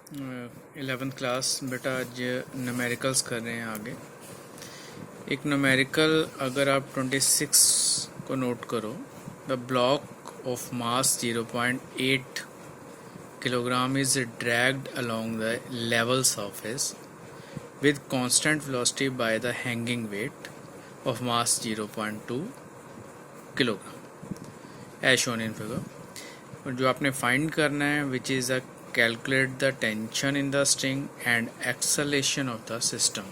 11th class बेटा आज numericals कर रहे हैं आगे। एक न्यूमेरिकल अगर आप 26 को नोट करो, the block of mass 0.8 kilogram is dragged along the level surface with constant velocity by the hanging weight of mass 0.2 kilogram as shown in figure। और जो आपने फाइंड करना है which is a calculate the tension in the string and acceleration of the system.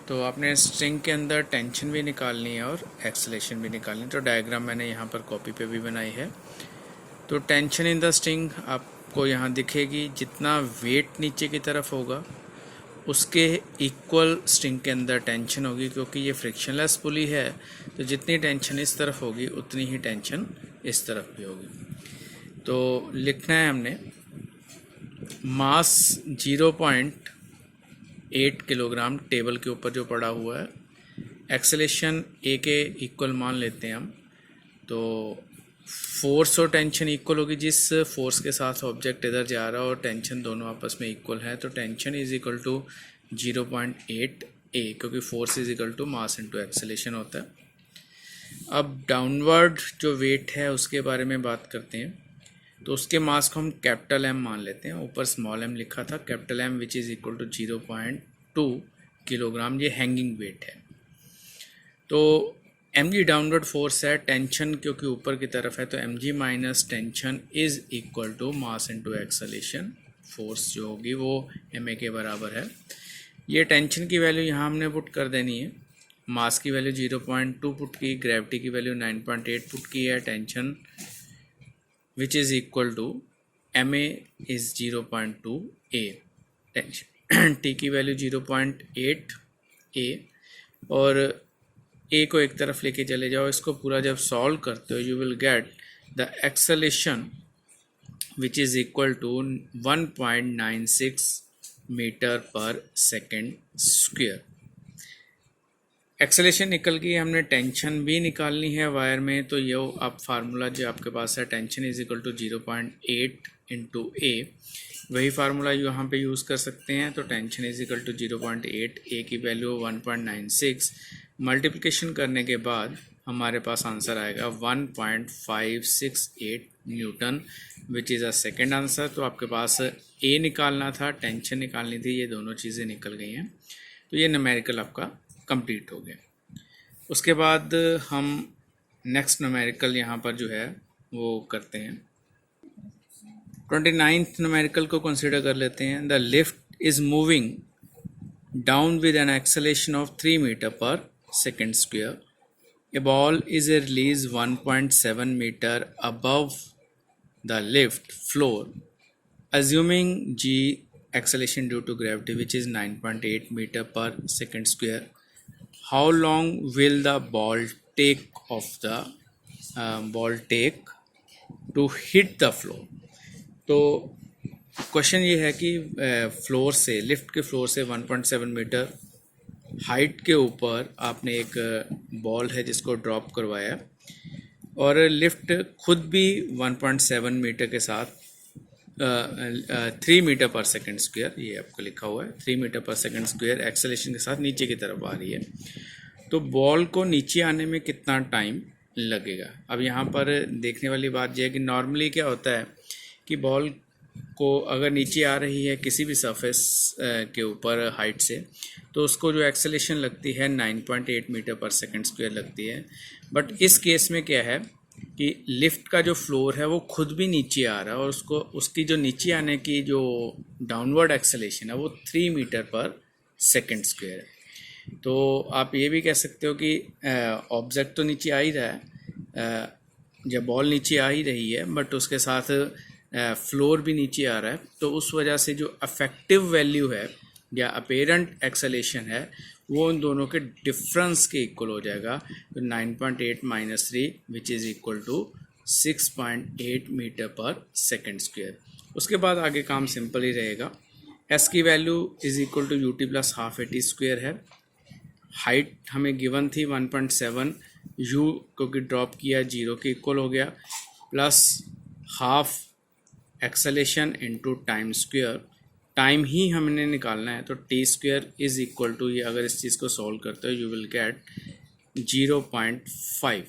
तो आपने string के अंदर tension भी निकालनी है और एक्सेलेरेशन भी निकालनी है। तो डायग्राम मैंने यहाँ पर कॉपी पे भी बनाई है। तो टेंशन इन द स्ट्रिंग आपको यहाँ दिखेगी, जितना वेट नीचे की तरफ होगा उसके इक्वल स्ट्रिंग के अंदर टेंशन होगी, क्योंकि ये फ्रिक्शनलेस पुली है। तो जितनी टेंशन इस तरफ होगी उतनी ही टेंशन इस तरफ भी होगी। तो लिखना है हमने मास 0.8 किलोग्राम टेबल के ऊपर जो पड़ा हुआ है, एक्सेलेरेशन ए के इक्वल मान लेते हैं हम। तो फोर्स और टेंशन इक्वल होगी, जिस फोर्स के साथ ऑब्जेक्ट इधर जा रहा है और टेंशन दोनों आपस में इक्वल है, तो tension is equal to 0.8 a, क्योंकि force is equal to mass into acceleration होता है। अब डाउनवर्ड जो वेट है उसके बारे में बात करते हैं। तो उसके मास को हम कैपिटल एम मान लेते हैं, ऊपर स्मॉल एम लिखा था, capital M which is equal to 0.2 kilogram, ये हैंगिंग वेट है। तो एम जी डाउनवर्ड फोर्स है, टेंशन क्योंकि ऊपर की तरफ है तो M G minus tension is equal to mass into acceleration. Force जो होगी वो एम ए के बराबर है। ये टेंशन की वैल्यू यहाँ हमने पुट कर देनी है। मास की वैल्यू 0.2 पुट की, ग्रेविटी की वैल्यू 9.8 पुट की है, tension which is equal to ma is 0.2 a, tension t की वैल्यू 0.8 a, और a को एक तरफ लेके चले जाओ। इसको पूरा जब सॉल्व करते हो you will get the acceleration which is equal to 1.96 metre पर सेकेंड स्क्वेयर। एक्सेलेरेशन निकल गई, हमने टेंशन भी निकालनी है वायर में। तो ये अब फार्मूला जो आपके पास है, tension is equal to 0.8 into a, वही फार्मूला यहाँ पे यूज़ कर सकते हैं। तो tension is equal to 0.8, a की वैल्यू 1.96, मल्टीप्लिकेशन करने के बाद हमारे पास आंसर आएगा 1.568 Newton, which is a second answer. तो आपके पास ए निकालना था, टेंशन निकालनी थी, ये दोनों चीज़ें निकल गई हैं। तो ये न्यूमेरिकल आपका कंप्लीट हो गया। उसके बाद हम नेक्स्ट न्यूमेरिकल यहाँ पर जो है वो करते हैं। 29th न्यूमेरिकल को कंसिडर कर लेते हैं। The lift is moving down with an acceleration of 3 metre पर second square. A ball is release 1.7 metre above the lift floor, assuming g acceleration due to gravity which is 9.8 meter per second square. How long will the ball take to hit the floor? तो question ये है कि floor से, lift के floor से 1.7 metre height के ऊपर आपने एक बॉल है जिसको ड्रॉप करवाया, और लिफ्ट खुद भी 1.7 मीटर के साथ 3 मीटर पर सेकेंड स्क्वेयर, ये आपको लिखा हुआ है 3 मीटर पर सेकेंड स्क्वेयर एक्सेलेरेशन के साथ नीचे की तरफ आ रही है। तो बॉल को नीचे आने में कितना टाइम लगेगा? अब यहाँ पर देखने वाली बात यह है कि नॉर्मली क्या होता है कि बॉल को अगर नीचे आ रही है किसी भी सरफेस के ऊपर हाइट से, तो उसको जो एक्सेलेरेशन लगती है 9.8 मीटर पर सेकेंड स्क्वेयर लगती है। बट इस केस में क्या है कि लिफ्ट का जो फ्लोर है वो खुद भी नीचे आ रहा है, और उसकी जो नीचे आने की जो डाउनवर्ड एक्सेलेरेशन है वो 3 मीटर पर सेकेंड स्क्वेयर है। तो आप ये भी कह सकते हो कि ऑब्जेक्ट तो नीचे आ ही रहा है, जब बॉल नीचे आ ही रही है, बट उसके साथ फ्लोर भी नीचे आ रहा है। तो उस वजह से जो अफेक्टिव वैल्यू है या अपेरेंट एक्सेलेरेशन है वो उन दोनों के डिफरेंस के इक्वल हो जाएगा। तो 9.8 minus 3 which is equal to 6.8 metre पर सेकेंड स्क्वेयर। उसके बाद आगे काम सिंपल ही रहेगा। एस की value is equal to U T plus half A T square है। हाइट हमें गिवन थी 1.7, यू क्योंकि ड्रॉप किया 0 के इक्वल हो गया, plus half acceleration into time square time ही हमने निकालना है, तो t square is equal to, ये अगर इस चीज़ को सॉल्व करते हो यू विल गेट 0.5,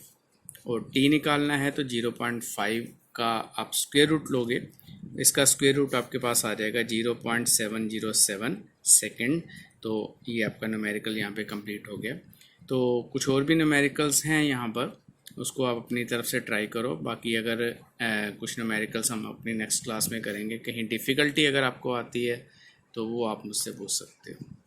और टी निकालना है तो 0.5 का आप स्क्वेयर रूट लोगे, इसका स्क्वेयर रूट आपके पास आ जाएगा 0.707 सेकेंड। तो ये आपका न्यूमेरिकल यहाँ पे कंप्लीट हो गया। तो कुछ और भी न्यूमेरिकल्स हैं यहाँ पर, उसको आप अपनी तरफ से ट्राई करो। बाकी अगर कुछ न्यूमेरिकल्स हम अपनी नेक्स्ट क्लास में करेंगे। कहीं डिफ़िकल्टी अगर आपको आती है तो वो आप मुझसे पूछ सकते हो।